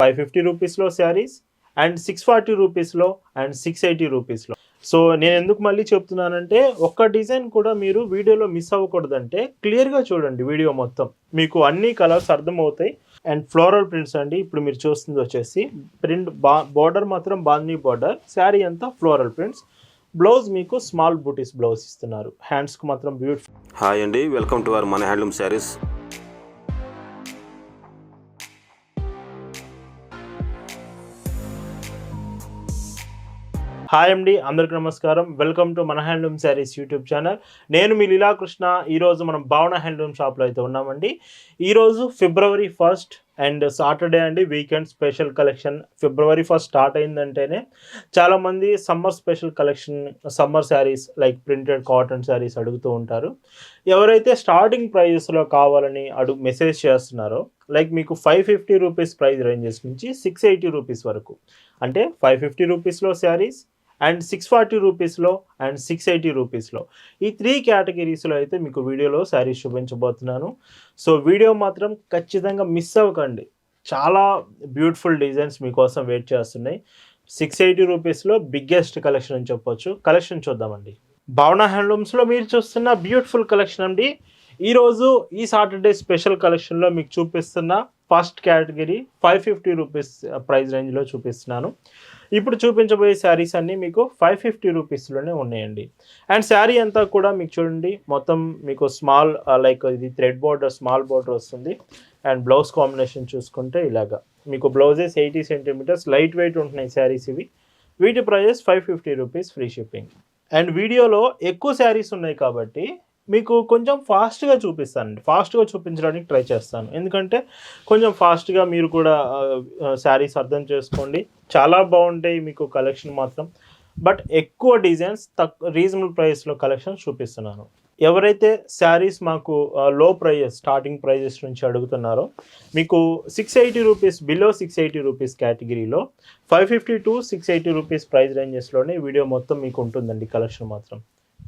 550 రూపీస్లో శారీస్ అండ్ 640 రూపీస్లో అండ్ 680 రూపీస్లో. సో నేను ఎందుకు మళ్ళీ చెప్తున్నానంటే ఒక్క డిజైన్ కూడా మీరు వీడియోలో మిస్ అవ్వకూడదంటే క్లియర్గా చూడండి వీడియో మొత్తం, మీకు అన్ని కలర్స్ అర్థమవుతాయి. అండ్ ఫ్లోరల్ ప్రింట్స్ అండి, ఇప్పుడు మీరు చూస్తుంది వచ్చేసి ప్రింట్ బార్డర్ మాత్రం బాందీ బార్డర్, శారీ అంతా ఫ్లోరల్ ప్రింట్స్, బ్లౌజ్ మీకు స్మాల్ బూటీస్ బ్లౌజ్ ఇస్తున్నారు, హ్యాండ్స్కి మాత్రం బ్యూటిఫుల్. హాయ్ అండి, వెల్కమ్ టు అవర్ మన హ్యాండ్లూమ్ శారీస్. హాయ్ అండి, అందరికి నమస్కారం. వెల్కమ్ టు మన హ్యాండ్లూమ్ శారీస్ యూట్యూబ్ ఛానల్. నేను మీ లీలాకృష్ణ. ఈరోజు మనం భావన హ్యాండ్లూమ్ షాప్లో అయితే ఉన్నామండి. ఈరోజు February 1st అండ్ సాటర్డే అండి, weekend special collection. February 1st start అయిందంటేనే చాలామంది summer special collection, summer saris like printed cotton saris అడుగుతూ ఉంటారు. ఎవరైతే స్టార్టింగ్ ప్రైజెస్లో కావాలని మెసేజ్ చేస్తున్నారో, లైక్ మీకు 550 రూపీస్ ప్రైస్ రేంజెస్ నుంచి 680 రూపీస్ వరకు, అంటే 550 రూపీస్లో శారీస్ అండ్ 640 రూపీస్లో అండ్ 680 రూపీస్లో, ఈ 3 కేటగిరీస్లో అయితే మీకు వీడియోలో శారీస్ చూపించబోతున్నాను. సో వీడియో మాత్రం ఖచ్చితంగా మిస్ అవ్వకండి, చాలా బ్యూటిఫుల్ డిజైన్స్ మీకోసం వెయిట్ చేస్తున్నాయి. 680 రూపీస్లో బిగ్గెస్ట్ కలెక్షన్ అని చెప్పొచ్చు. కలెక్షన్ చూద్దామండి. భావన హ్యాండ్లూమ్స్లో మీరు చూస్తున్న బ్యూటిఫుల్ కలెక్షన్ అండి. ఈరోజు ఈ సాటర్డే స్పెషల్ కలెక్షన్లో మీకు చూపిస్తున్న ఫస్ట్ కేటగిరీ 550 రూపీస్ ప్రైస్ రేంజ్లో చూపిస్తున్నాను. ఇప్పుడు చూపించబోయే శారీస్ అన్నీ మీకు 550 రూపీస్లోనే ఉన్నాయండి. అండ్ శారీ అంతా కూడా మీకు చూడండి, మొత్తం మీకు స్మాల్ లైక్ ఇది థ్రెడ్ బార్డర్, స్మాల్ బార్డర్ వస్తుంది. అండ్ బ్లౌజ్ కాంబినేషన్ చూసుకుంటే ఇలాగా మీకు బ్లౌజెస్ 80 సెంటీమీటర్స్, లైట్ వెయిట్ ఉంటున్నాయి శారీస్ ఇవి. వీటి prices 550 rupees, free shipping. And వీడియోలో ఎక్కువ శారీస్ ఉన్నాయి కాబట్టి మీకు కొంచెం ఫాస్ట్గా చూపిస్తానండి, ఫాస్ట్గా చూపించడానికి ట్రై చేస్తాను. ఎందుకంటే కొంచెం ఫాస్ట్గా మీరు కూడా శారీస్ అర్థం చేసుకోండి. చాలా బాగుంటాయి మీకు కలెక్షన్ మాత్రం, బట్ ఎక్కువ డిజైన్స్ రీజనబుల్ ప్రైస్లో కలెక్షన్ చూపిస్తున్నాను. ఎవరైతే శారీస్ మాకు లో ప్రైజెస్, స్టార్టింగ్ ప్రైజెస్ నుంచి అడుగుతున్నారో, మీకు 680 రూపీస్, బిలో 680 రూపీస్ కేటగిరీలో 550 to 680 రూపీస్ ప్రైస్ రేంజెస్లోనే వీడియో మొత్తం మీకు ఉంటుందండి. కలెక్షన్ మాత్రం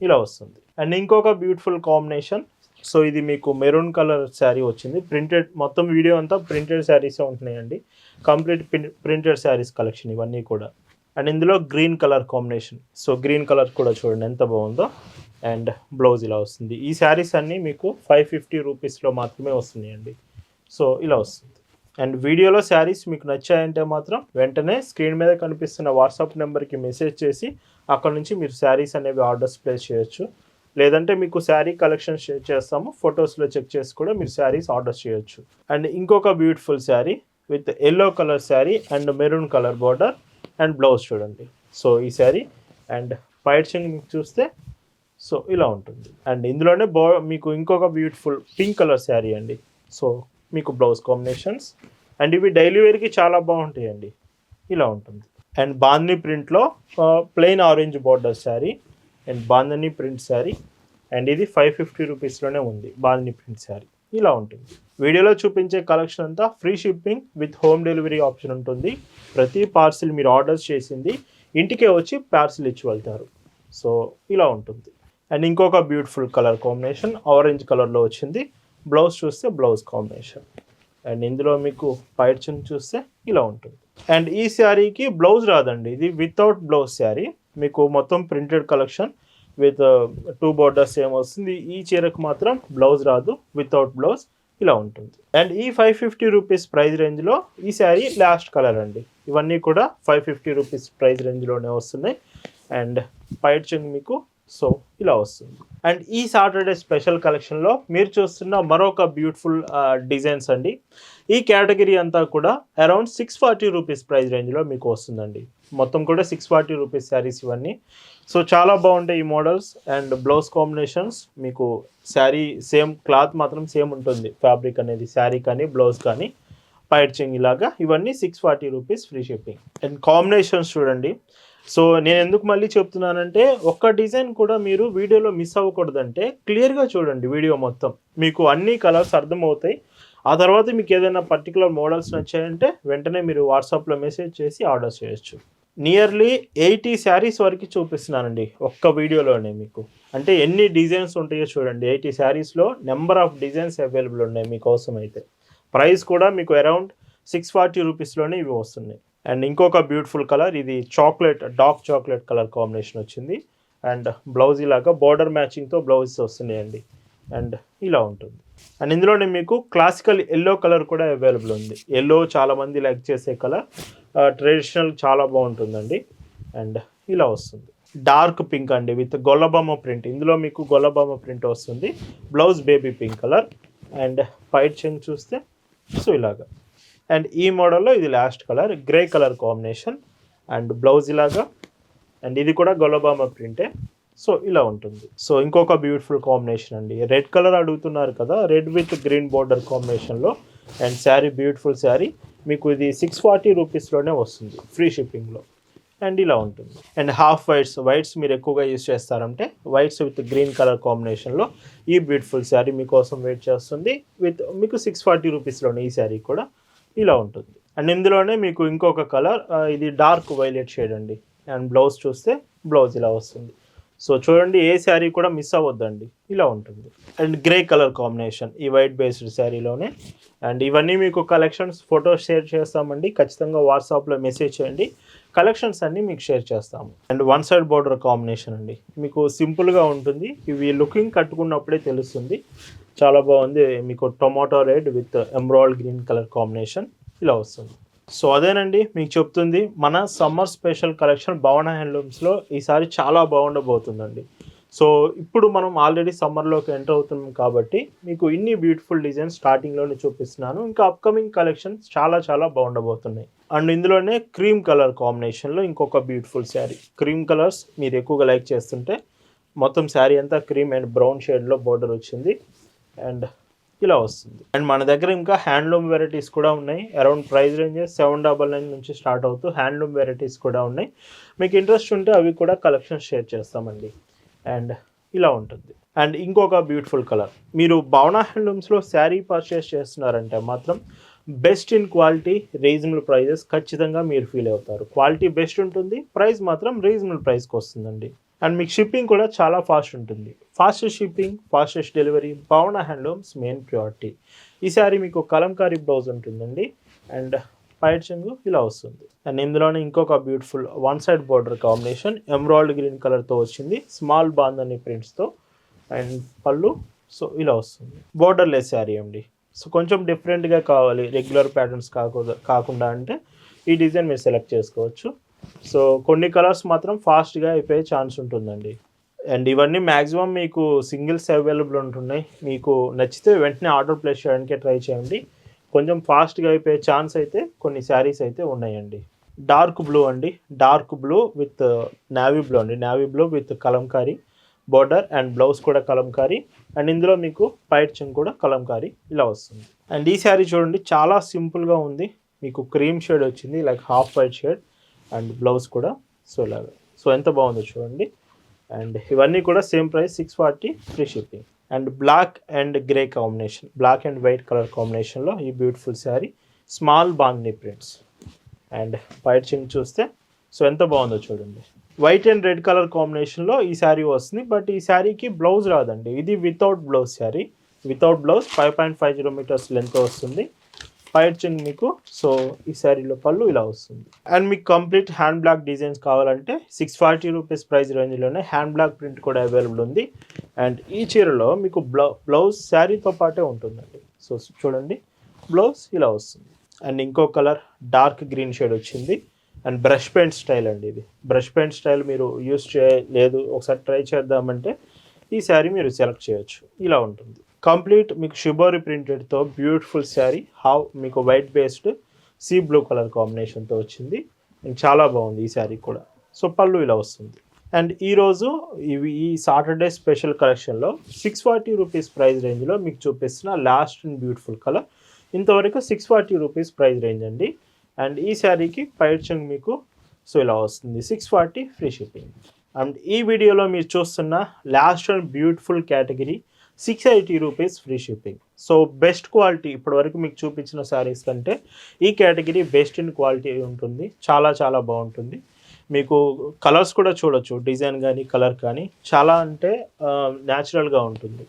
ఇలా వస్తుంది. అండ్ ఇంకొక బ్యూటిఫుల్ కాంబినేషన్, సో ఇది మీకు మెరూన్ కలర్ శారీ వచ్చింది. ప్రింటెడ్, మొత్తం వీడియో అంతా ప్రింటెడ్ శారీసే ఉంటున్నాయండి. కంప్లీట్ ప్రింటెడ్ శారీస్ కలెక్షన్ ఇవన్నీ కూడా. అండ్ ఇందులో green colour combination, so green colour కూడా చూడండి ఎంత బాగుందో. అండ్ బ్లౌజ్ ఇలా వస్తుంది. ఈ శారీస్ అన్నీ మీకు 550 రూపీస్లో మాత్రమే వస్తున్నాయండి. సో ఇలా వస్తుంది. అండ్ వీడియోలో శారీస్ మీకు నచ్చాయంటే మాత్రం వెంటనే స్క్రీన్ మీద కనిపిస్తున్న వాట్సాప్ నెంబర్కి మెసేజ్ చేసి అక్కడ నుంచి మీరు శారీస్ అనేవి ఆర్డర్స్ ప్లేస్ చేయొచ్చు. లేదంటే మీకు శారీ కలెక్షన్ షేర్ చేస్తాము, ఫొటోస్లో చెక్ చేసి కూడా మీరు శారీస్ ఆర్డర్ చేయొచ్చు. అండ్ ఇంకొక beautiful sari with yellow colour sari and maroon colour border and blouse చూడండి. సో ఈ శారీ అండ్ పైడ్చింగ్ మీకు చూస్తే సో ఇలా ఉంటుంది. అండ్ ఇందులోనే మీకు ఇంకొక బ్యూటిఫుల్ పింక్ కలర్ శారీ అండి. సో మీకు బ్లౌజ్ కాంబినేషన్స్, అండ్ ఇవి డైలీ వేర్కి చాలా బాగుంటాయండి. ఇలా ఉంటుంది. అండ్ బాందనీ ప్రింట్లో plain orange border sari and bandhani print sari, and ఇది 550 రూపీస్లోనే ఉంది బాందనీ ప్రింట్ శారీ. ఇలా ఉంటుంది. వీడియోలో చూపించే కలెక్షన్ అంతా free shipping with home delivery option ఉంటుంది. ప్రతి పార్సిల్ మీరు ఆర్డర్స్ చేసింది ఇంటికే వచ్చి పార్సిల్ ఇచ్చి వెళ్తారు. సో ఇలా ఉంటుంది. అండ్ ఇంకొక బ్యూటిఫుల్ కలర్ కాంబినేషన్ ఆరెంజ్ కలర్లో వచ్చింది. బ్లౌజ్ చూస్తే బ్లౌజ్ కాంబినేషన్, అండ్ ఇందులో మీకు పైడ్చింగ్ చూస్తే ఇలా ఉంటుంది. అండ్ ఈ శారీకి బ్లౌజ్ రాదండి, ఇది వితౌట్ బ్లౌజ్ శారీ. మీకు మొత్తం ప్రింటెడ్ కలెక్షన్ విత్ 2 బార్డర్స్ ఏం వస్తుంది. ఈ చీరకు మాత్రం బ్లౌజ్ రాదు, వితౌట్ బ్లౌజ్ ఇలా ఉంటుంది. అండ్ ఈ 550 రూపీస్ ప్రైస్ రేంజ్లో ఈ శారీ లాస్ట్ కలర్ అండి. ఇవన్నీ కూడా 550 రూపీస్ ప్రైస్ రేంజ్లోనే వస్తున్నాయి. అండ్ పైడ్చింగ్ మీకు సో ఇలా వస్తుంది. అండ్ ఈ సాటర్డే స్పెషల్ కలెక్షన్లో మీరు చూస్తున్న మరొక బ్యూటిఫుల్ డిజైన్స్ అండి. ఈ కేటగిరీ అంతా కూడా అరౌండ్ 640 రూపీస్ ప్రైస్ రేంజ్లో మీకు వస్తుందండి. మొత్తం కూడా 640 రూపీస్ శారీస్ ఇవన్నీ. సో చాలా బాగుంటాయి ఈ మోడల్స్. అండ్ బ్లౌజ్ కాంబినేషన్స్ మీకు శారీ సేమ్, క్లాత్ మాత్రం సేమ్ ఉంటుంది, ఫ్యాబ్రిక్ అనేది శారీ కానీ బ్లౌజ్ కానీ. పైడ్చింగ్ ఇలాగా ఇవన్నీ 640 rupees, free shipping. And combinations చూడండి. సో నేను ఎందుకు మళ్ళీ చెప్తున్నానంటే ఒక్క డిజైన్ కూడా మీరు వీడియోలో మిస్ అవ్వకూడదంటే క్లియర్గా చూడండి వీడియో మొత్తం, మీకు అన్ని కలర్స్ అర్థమవుతాయి. ఆ తర్వాత మీకు ఏదైనా పర్టికులర్ మోడల్స్ నచ్చాయంటే వెంటనే మీరు వాట్సాప్లో మెసేజ్ చేసి ఆర్డర్ చేయొచ్చు. నియర్లీ 80 శారీస్ వరకు చూపిస్తున్నానండి ఒక్క వీడియోలోనే మీకు. అంటే ఎన్ని డిజైన్స్ ఉంటాయో చూడండి. 80 శారీస్లో నెంబర్ ఆఫ్ డిజైన్స్ అవైలబుల్ ఉన్నాయి మీకోసం అయితే. ప్రైస్ కూడా మీకు అరౌండ్ 640 రూపీస్లోనే ఇవి వస్తున్నాయి. అండ్ ఇంకొక బ్యూటిఫుల్ కలర్, ఇది chocolate, dark chocolate colour combination వచ్చింది. అండ్ బ్లౌజ్ ఇలాగా బార్డర్ మ్యాచింగ్తో బ్లౌజెస్ వస్తున్నాయండి. అండ్ ఇలా ఉంటుంది. అండ్ ఇందులోనే మీకు క్లాసికల్ ఎల్లో కలర్ కూడా అవైలబుల్ ఉంది. ఎల్లో చాలామంది లైక్ చేసే కలర్, ట్రెడిషనల్ చాలా బాగుంటుందండి. అండ్ ఇలా వస్తుంది. డార్క్ పింక్ అండి విత్ గొల్లబొమ్మ ప్రింట్. ఇందులో మీకు గొల్లబొమ్మ ప్రింట్ వస్తుంది. Blouse baby pink colour. And పైట్ చెంగ్ చూస్తే సో ఇలాగా. అండ్ ఈ మోడల్లో ఇది last colour, grey colour combination. And blouse ఇలాగా. అండ్ ఇది కూడా గొల్లబొమ్మ ప్రింటే. సో ఇలా ఉంటుంది. సో ఇంకొక బ్యూటిఫుల్ కాంబినేషన్ అండి, రెడ్ కలర్ అడుగుతున్నారు కదా, రెడ్ విత్ గ్రీన్ బార్డర్ కాంబినేషన్లో. అండ్ శారీ బ్యూటిఫుల్ శారీ, మీకు ఇది 640 రూపీస్లోనే వస్తుంది ఫ్రీ షిప్పింగ్లో. అండ్ ఇలా ఉంటుంది. అండ్ హాఫ్ వైట్స్ మీరు ఎక్కువగా యూజ్ చేస్తారంటే వైట్స్ విత్ గ్రీన్ కలర్ కాంబినేషన్లో ఈ బ్యూటిఫుల్ శారీ మీకోసం వెయిట్ చేస్తుంది. మీకు 640 రూపీస్లోనే ఈ శారీ కూడా ఇలా ఉంటుంది. అండ్ ఇందులోనే మీకు ఇంకొక కలర్, ఇది డార్క్ వైలెట్ షేడ్ అండి. అండ్ బ్లౌజ్ చూస్తే బ్లౌజ్ ఇలా వస్తుంది. సో చూడండి, ఏ శారీ కూడా మిస్ అవ్వద్దండి, ఇలా ఉంటుంది. అండ్ గ్రే కలర్ కాంబినేషన్ ఈ వైట్ బేస్డ్ శారీలోనే. అండ్ ఇవన్నీ మీకు కలెక్షన్స్ ఫొటోస్ షేర్ చేస్తామండి. ఖచ్చితంగా వాట్సాప్లో మెసేజ్ చేయండి, కలెక్షన్స్ అన్నీ మీకు షేర్ చేస్తాము. And one side border combination అండి, మీకు సింపుల్గా ఉంటుంది. ఇవి లుకింగ్ కట్టుకున్నప్పుడే తెలుస్తుంది, చాలా బాగుంది. మీకు tomato red with emerald green colour combination ఇలా వస్తుంది. సో అదేనండి మీకు చెప్తుంది, మన సమ్మర్ స్పెషల్ కలెక్షన్ భవన హ్యాండ్లూమ్స్లో ఈసారి చాలా బాగుండబోతుందండి. సో ఇప్పుడు మనం ఆల్రెడీ సమ్మర్లోకి ఎంటర్ అవుతున్నాం కాబట్టి మీకు ఇన్ని బ్యూటిఫుల్ డిజైన్స్ స్టార్టింగ్లోనే చూపిస్తున్నాను. ఇంకా అప్కమింగ్ కలెక్షన్స్ చాలా చాలా బాగుండబోతున్నాయి. అండ్ ఇందులోనే క్రీమ్ కలర్ కాంబినేషన్లో ఇంకొక బ్యూటిఫుల్ శారీ. క్రీమ్ కలర్స్ మీరు ఎక్కువగా లైక్ చేస్తుంటే మొత్తం శారీ అంతా క్రీమ్ అండ్ బ్రౌన్ షేడ్లో బార్డర్ వచ్చింది. అండ్ ఇలా వస్తుంది. అండ్ మన దగ్గర ఇంకా హ్యాండ్లూమ్ వెరైటీస్ కూడా ఉన్నాయి. అరౌండ్ ప్రైస్ రేంజెస్ 799 నుంచి స్టార్ట్ అవుతూ హ్యాండ్లూమ్ వెరైటీస్ కూడా ఉన్నాయి. మీకు ఇంట్రెస్ట్ ఉంటే అవి కూడా కలెక్షన్ షేర్ చేస్తామండి. అండ్ ఇలా ఉంటుంది. అండ్ ఇంకొక బ్యూటిఫుల్ కలర్, మీరు భవన హ్యాండ్లూమ్స్లో శారీ పర్చేస్ చేస్తున్నారంటే మాత్రం best in quality, reasonable prices ఖచ్చితంగా మీరు ఫీల్ అవుతారు. క్వాలిటీ బెస్ట్ ఉంటుంది, ప్రైస్ మాత్రం రీజనబుల్ ప్రైస్కి వస్తుందండి. అండ్ మీకు షిప్పింగ్ కూడా చాలా ఫాస్ట్ ఉంటుంది. Fastest shipping, fastest delivery, Bhavana handlooms main priority. ఈసారి మీకు కలంకారీ బ్లౌజ్ ఉంటుందండి. అండ్ పైట్ చెంగు ఇలా వస్తుంది. అండ్ ఇందులోనే ఇంకొక beautiful one side border combination emerald green కలర్తో వచ్చింది, స్మాల్ బాందని ప్రింట్స్తో. అండ్ పళ్ళు సో ఇలా వస్తుంది. బోర్డర్ లెస్ శారీ అండి. సో కొంచెం డిఫరెంట్గా కావాలి, రెగ్యులర్ ప్యాటర్న్స్ కాకుండా అంటే ఈ డిజైన్ మీరు సెలెక్ట్ చేసుకోవచ్చు. సో కొన్ని కలర్స్ మాత్రం ఫాస్ట్గా అయిపోయే ఛాన్స్ ఉంటుందండి. అండ్ ఇవన్నీ మ్యాక్సిమం మీకు సింగిల్స్ అవైలబుల్ ఉంటున్నాయి. మీకు నచ్చితే వెంటనే ఆర్డర్ ప్లేస్ చేయడానికే ట్రై చేయండి. కొంచెం ఫాస్ట్గా అయిపోయే ఛాన్స్ అయితే కొన్ని శారీస్ అయితే ఉన్నాయండి. డార్క్ బ్లూ అండి, dark blue with navy blue అండి, navy blue with kalamkari border and blouse కూడా కలంకారీ. అండ్ ఇందులో మీకు పైట్ చెంగు కూడా కలంకారీ ఇలా వస్తుంది. అండ్ ఈ శారీ చూడండి, చాలా సింపుల్గా ఉంది. మీకు క్రీమ్ షేడ్ వచ్చింది, like half white shade. And blouse కూడా సో ఇలాగా. సో ఎంత బాగుందో చూడండి. అండ్ ఇవన్నీ కూడా same price 640 free shipping. And black and grey combination, black and white colour కాంబినేషన్లో ఈ beautiful sari, small bandhani prints. And పైట్ చెంగు చూస్తే సో ఎంత బాగుందో చూడండి. వైట్ అండ్ రెడ్ కలర్ కాంబినేషన్లో ఈ శారీ వస్తుంది. బట్ ఈ శారీకి బ్లౌజ్ రాదండి, ఇది without blouse sari. Without blouse 5.50 metres length వస్తుంది. పైట్ చెంగు మీకు సో ఈ శారీలో పళ్ళు ఇలా వస్తుంది. అండ్ మీకు కంప్లీట్ హ్యాండ్ బ్లాక్ డిజైన్స్ కావాలంటే 640 రూపీస్ ప్రైస్ రేంజ్లోనే హ్యాండ్ బ్లాక్ ప్రింట్ కూడా అవైలబుల్ ఉంది. అండ్ ఈ చీరలో మీకు బ్లౌజ్ శారీతో పాటే ఉంటుందండి. సో చూడండి, బ్లౌజ్ ఇలా వస్తుంది. అండ్ ఇంకో కలర్ డార్క్ గ్రీన్ షేడ్ వచ్చింది. అండ్ బ్రష్ పెయింట్ స్టైల్ అండి, ఇది బ్రష్ పెయింట్ స్టైల్ మీరు యూస్ చేయలేదు, ఒకసారి ట్రై చేద్దామంటే ఈ శారీ మీరు సెలెక్ట్ చేయొచ్చు. ఇలా ఉంటుంది. కంప్లీట్ మీకు షిబోరి ప్రింటెడ్తో బ్యూటిఫుల్ శారీ, మీకు white based sea blue colour కాంబినేషన్తో వచ్చింది. చాలా బాగుంది ఈ శారీ కూడా. సో పళ్ళు ఇలా వస్తుంది. అండ్ ఈరోజు ఈ సాటర్డే స్పెషల్ కలెక్షన్లో 640 రూపీస్ ప్రైస్ రేంజ్లో మీకు చూపిస్తున్న లాస్ట్ అండ్ బ్యూటిఫుల్ కలర్. ఇంతవరకు 640 రూపీస్ ప్రైస్ రేంజ్ అండి. అండ్ ఈ శారీకి పైట్ చెంగు మీకు సో ఇలా వస్తుంది, 640 ఫ్రీ షిప్పింగ్. అండ్ ఈ వీడియోలో మీరు చూస్తున్న last and beautiful category 680 rupees free shipping. So best quality, ఇప్పటివరకు మీకు చూపించిన శారీస్ కంటే ఈ కేటగిరీ బెస్ట్ ఇన్ క్వాలిటీ ఉంటుంది. చాలా చాలా బాగుంటుంది. మీకు కలర్స్ కూడా చూడొచ్చు, డిజైన్ కానీ కలర్ కానీ చాలా అంటే న్యాచురల్గా ఉంటుంది.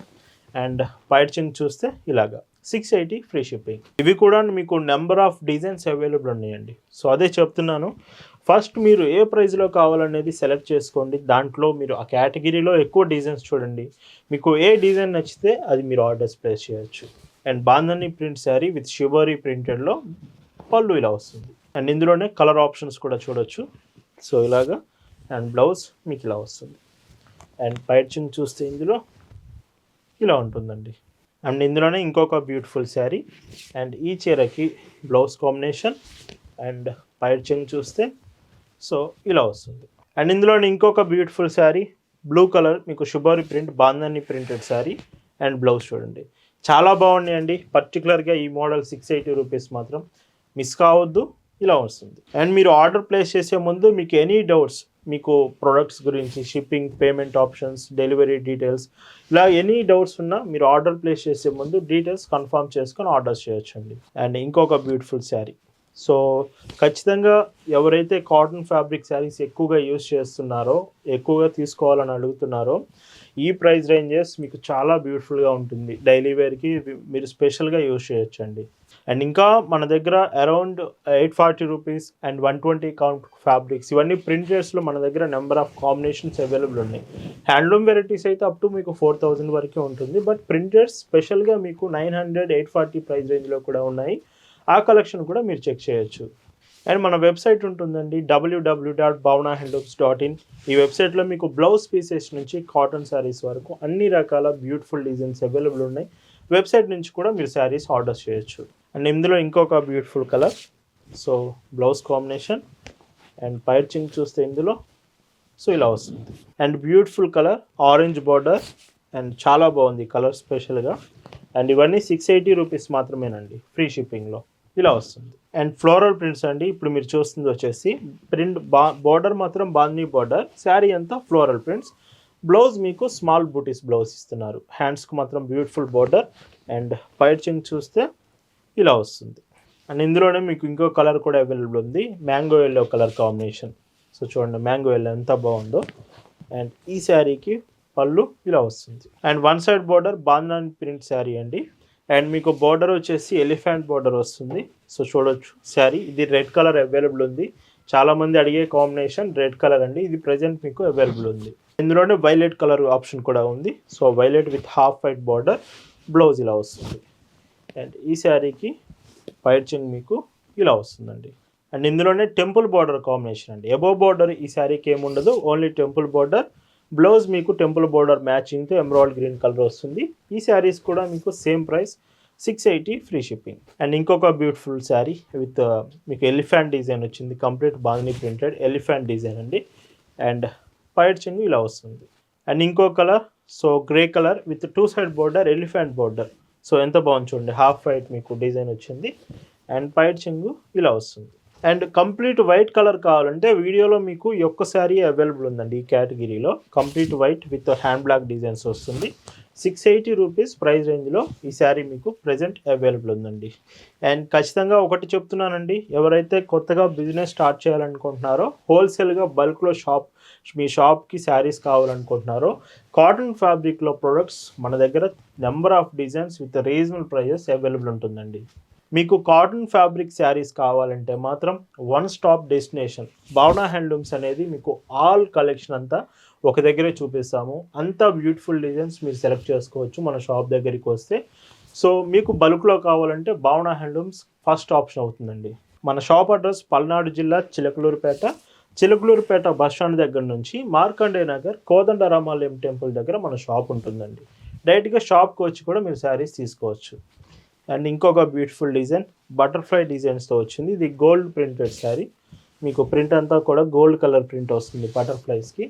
అండ్ పైట్ చెంగు చూస్తే ఇలాగా. 680 ఫ్రీ షిప్పింగ్. ఇవి కూడా మీకు నెంబర్ ఆఫ్ డిజైన్స్ అవైలబుల్ ఉన్నాయండి. సో అదే చెప్తున్నాను, ఫస్ట్ మీరు ఏ ప్రైస్లో కావాలనేది సెలెక్ట్ చేసుకోండి. దాంట్లో మీరు ఆ కేటగిరీలో ఎక్కువ డిజైన్స్ చూడండి, మీకు ఏ డిజైన్ నచ్చితే అది మీరు ఆర్డర్స్ ప్లేస్ చేయొచ్చు. And bandhani print sari with shibori ప్రింటెడ్లో పళ్ళు ఇలా వస్తుంది. అండ్ ఇందులోనే కలర్ ఆప్షన్స్ కూడా చూడొచ్చు. సో ఇలాగా. అండ్ బ్లౌజ్ మీకు ఇలా వస్తుంది. అండ్ పైచింగ్ చూస్తే ఇందులో ఇలా ఉంటుందండి. అండ్ ఇందులోనే ఇంకొక బ్యూటిఫుల్ శారీ. అండ్ ఈ చీరకి బ్లౌజ్ కాంబినేషన్ అండ్ పైచింగ్ చూస్తే సో ఇలా వస్తుంది. అండ్ ఇందులోనే ఇంకొక బ్యూటిఫుల్ శారీ, బ్లూ కలర్ మీకు shibori print bandhani printed sari. And blouse చూడండి, చాలా బాగున్నాయండి. పర్టికులర్గా ఈ మోడల్ 680 రూపీస్ మాత్రం మిస్ కావద్దు. ఇలా వస్తుంది. అండ్ మీరు ఆర్డర్ ప్లేస్ చేసే ముందు మీకు ఎనీ డౌట్స్, మీకు ప్రొడక్ట్స్ గురించి, shipping, payment options, delivery details, ఇలా ఎనీ డౌట్స్ ఉన్నా మీరు ఆర్డర్ ప్లేస్ చేసే ముందు డీటెయిల్స్ కన్ఫర్మ్ చేసుకొని ఆర్డర్స్ చేయొచ్చండి. అండ్ ఇంకొక బ్యూటిఫుల్ శారీ. సో ఖచ్చితంగా ఎవరైతే కాటన్ ఫ్యాబ్రిక్ శారీస్ ఎక్కువగా యూస్ చేస్తున్నారో, ఎక్కువగా తీసుకోవాలని అడుగుతున్నారో, ఈ ప్రైస్ రేంజెస్ మీకు చాలా బ్యూటిఫుల్గా ఉంటుంది. డైలీ వేర్కి మీరు స్పెషల్గా యూస్ చేయొచ్చండి. అండ్ ఇంకా మన దగ్గర around 840 rupees and 120 count fabrics, ఇవన్నీ ప్రింటెడ్స్లో మన దగ్గర నెంబర్ ఆఫ్ కాంబినేషన్స్ అవైలబుల్ ఉన్నాయి. హ్యాండ్లూమ్ వెరైటీస్ అయితే అప్ టు మీకు 4000 వరకే ఉంటుంది. బట్ ప్రింటెడ్స్ స్పెషల్గా మీకు 900, 840 ప్రైస్ రేంజ్లో కూడా ఉన్నాయి. ఆ కలెక్షన్ కూడా మీరు చెక్ చేయొచ్చు. అండ్ మన వెబ్సైట్ ఉంటుందండి, www.bhavnahandlooms.in. ఈ వెబ్సైట్లో మీకు బ్లౌజ్ పీసెస్ నుంచి కాటన్ శారీస్ వరకు అన్ని రకాల బ్యూటిఫుల్ డిజైన్స్ అవైలబుల్ ఉన్నాయి. వెబ్సైట్ నుంచి కూడా మీరు శారీస్ ఆర్డర్ చేయొచ్చు. అండ్ ఇందులో ఇంకొక beautiful colour. So blouse combination and పైచింగ్ చూస్తే ఇందులో సో ఇలా వస్తుంది. And beautiful colour, orange border. And చాలా బాగుంది కలర్ స్పెషల్గా. అండ్ ఇవన్నీ 680 రూపీస్ మాత్రమేనండి ఫ్రీ షిప్పింగ్లో. ఇలా వస్తుంది. అండ్ ఫ్లోరల్ ప్రింట్స్ అండి. ఇప్పుడు మీరు చూస్తుంది వచ్చేసి ప్రింట్ బార్డర్ మాత్రం బాంధనీ బార్డర్, శారీ అంతా ఫ్లోరల్ ప్రింట్స్. బ్లౌజ్ మీకు స్మాల్ బూటీస్ బ్లౌజ్ ఇస్తున్నారు. హ్యాండ్స్కి మాత్రం బ్యూటిఫుల్ బార్డర్. అండ్ పైచింగ్ చూస్తే ఇలా వస్తుంది. అండ్ ఇందులోనే మీకు ఇంకో కలర్ కూడా అవైలబుల్ ఉంది, mango yellow colour combination. So చూడండి మ్యాంగో ఎల్లో ఎంత బాగుందో. అండ్ ఈ శారీకి పళ్ళు ఇలా వస్తుంది. And one side border bandhani print sari అండి. అండ్ మీకు బార్డర్ వచ్చేసి ఎలిఫెంట్ బార్డర్ వస్తుంది. సో చూడొచ్చు శారీ, ఇది రెడ్ కలర్ అవైలబుల్ ఉంది. చాలామంది అడిగే కాంబినేషన్ రెడ్ కలర్ అండి. ఇది ప్రజెంట్ మీకు అవైలబుల్ ఉంది. ఇందులోనే వైలెట్ కలర్ ఆప్షన్ కూడా ఉంది. So violet with half white border, blouse ఇలా వస్తుంది. అండ్ ఈ శారీకి పైచింగ్ మీకు ఇలా వస్తుందండి. అండ్ ఇందులోనే టెంపుల్ బార్డర్ కాంబినేషన్ అండి. అబోవ్ బార్డర్ ఈ శారీకి ఏముండదు, ఓన్లీ టెంపుల్ బార్డర్. బ్లౌజ్ మీకు టెంపుల్ బార్డర్ మ్యాచింగ్తో ఎమరాల్డ్ గ్రీన్ కలర్ వస్తుంది. ఈ శారీస్ కూడా మీకు same price 680 free shipping. And ఇంకొక బ్యూటిఫుల్ శారీ విత్ మీకు ఎలిఫెంట్ డిజైన్ వచ్చింది, complete bandhani printed elephant design అండి. అండ్ పైచింగ్ ఇలా వస్తుంది. అండ్ ఇంకో colour, so grey colour with 2 side border, elephant border. So ఎంత బాగుంది చూడండి, హాఫ్ వైట్ మీకు డిజైన్ వచ్చింది. అండ్ పైచింగ్ ఇలా వస్తుంది. అండ్ కంప్లీట్ వైట్ కలర్ కావాలంటే వీడియోలో మీకు ఈ ఒక్క శారీ అవైలబుల్ ఉందండి. ఈ కేటగిరీలో complete white with hand black designs వస్తుంది. 680 రూపీస్ ప్రైస్ రేంజ్లో ఈ శారీ మీకు ప్రజెంట్ అవైలబుల్ ఉందండి. అండ్ ఖచ్చితంగా ఒకటి చెప్తున్నానండి, ఎవరైతే కొత్తగా బిజినెస్ స్టార్ట్ చేయాలనుకుంటున్నారో, హోల్సేల్గా బల్క్లో మీ షాప్కి శారీస్ కావాలనుకుంటున్నారో, కాటన్ ఫ్యాబ్రిక్లో ప్రొడక్ట్స్ మన దగ్గర number of designs with reasonable prices available ఉంటుందండి. మీకు కాటన్ ఫ్యాబ్రిక్ శారీస్ కావాలంటే మాత్రం one stop destination Bhavana handlooms అనేది మీకు ఆల్ కలెక్షన్ అంతా ఒక దగ్గరే చూపిస్తాము. అంతా బ్యూటిఫుల్ డిజైన్స్ మీరు సెలెక్ట్ చేసుకోవచ్చు మన షాప్ దగ్గరికి వస్తే. సో మీకు బల్క్లో కావాలంటే భావన హ్యాండ్లూమ్స్ ఫస్ట్ ఆప్షన్ అవుతుందండి. మన షాప్ అడ్రస్ పల్నాడు జిల్లా చిలకలూరుపేట బస్ స్టాండ్ దగ్గర నుంచి మార్కండే నగర్ కోదండరామాలయం టెంపుల్ దగ్గర మన షాప్ ఉంటుందండి. డైరెక్ట్గా షాప్కి వచ్చి కూడా మీరు శారీస్ తీసుకోవచ్చు. అండ్ ఇంకొక బ్యూటిఫుల్ డిజైన్ బటర్ఫ్లై డిజైన్స్తో వచ్చింది. ఇది గోల్డ్ ప్రింటెడ్ శారీ. మీకు ప్రింట్ అంతా కూడా గోల్డ్ కలర్ ప్రింట్ వస్తుంది బటర్ఫ్లైస్కి.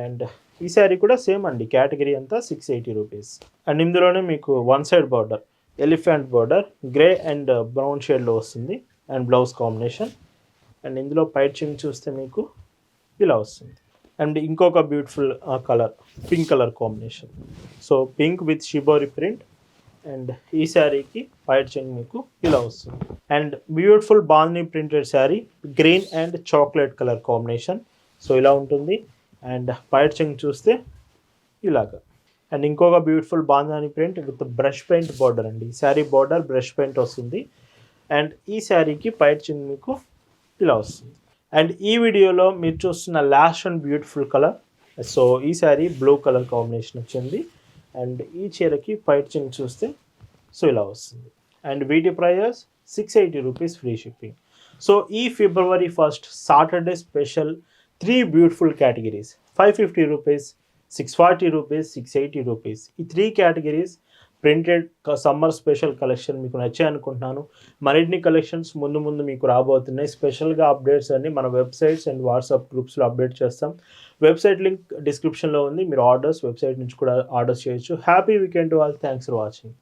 అండ్ ఈ శారీ కూడా సేమ్ అండి, కేటగిరీ అంతా 680 రూపీస్. అండ్ ఇందులోనే మీకు one side border elephant border grey and brown షేడ్లో వస్తుంది. And blouse combination. అండ్ ఇందులో పైచింగ్ చూస్తే మీకు ఇలా వస్తుంది. అండ్ ఇంకొక beautiful colour pink colour combination. So pink with shibori print. And ఈ శారీకి పైచింగ్ మీకు ఇలా వస్తుంది. And beautiful bandhani printed sari green and chocolate colour combination. So ఇలా ఉంటుంది. అండ్ పైచింగ్ చూస్తే ఇలాగా. అండ్ ఇంకొక beautiful bandhani print with brush paint border అండి. ఈ శారీ బార్డర్ బ్రష్ పెయింట్ వస్తుంది. అండ్ ఈ శారీకి పైచింగ్ మీకు ఇలా వస్తుంది. అండ్ ఈ వీడియోలో మీరు చూస్తున్న last and beautiful colour. So ఈ శారీ బ్లూ కలర్ కాంబినేషన్ వచ్చింది. అండ్ ఈ చీరకి పైచింగ్ చూస్తే సో ఇలా వస్తుంది. అండ్ వీటి price 680 rupees free shipping. So ఈ ఫిబ్రవరి 1st Saturday special 3 beautiful categories 550 rupees, 640 rupees, 680 rupees. ఈ 3 categories printed summer special collection మీకు నచ్చాయి అనుకుంటున్నాను. మరిన్ని కలెక్షన్స్ ముందు మీకు రాబోతున్నాయి. స్పెషల్గా అప్డేట్స్ అన్ని మన వెబ్సైట్స్ అండ్ వాట్సాప్ గ్రూప్స్లో అప్డేట్ చేస్తాం. వెబ్సైట్ లింక్ డిస్క్రిప్షన్లో ఉంది. మీరు వెబ్సైట్ నుంచి కూడా ఆర్డర్స్ చేయొచ్చు. Happy weekend to all. Thanks for watching.